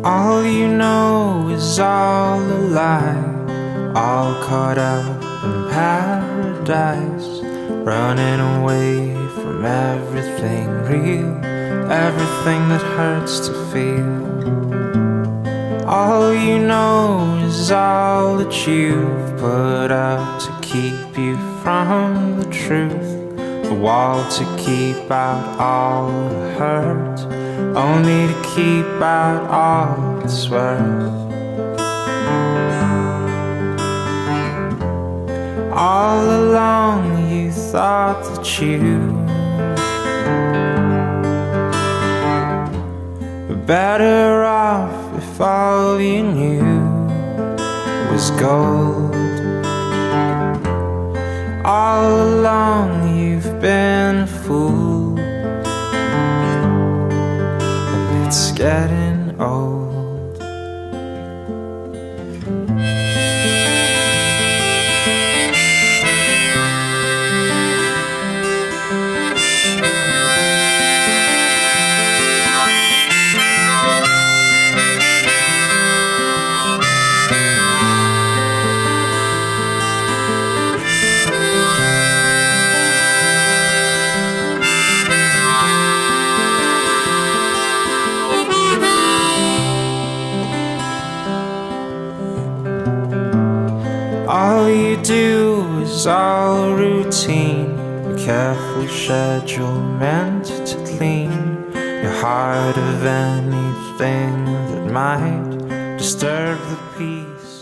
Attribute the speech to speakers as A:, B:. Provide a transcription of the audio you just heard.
A: All you know is all a lie, all caught up in paradise, running away from everything real, everything that hurts to feel. All you know is all that you've put up to keep you from the truth, the wall to keep out all the hurt, only to keep out all it's worth. All along you thought that you were better off if all you knew was gold. All along you've been a fool, and it's getting old. All you do is all routine, a careful schedule meant to clean your heart of anything that might disturb the peace.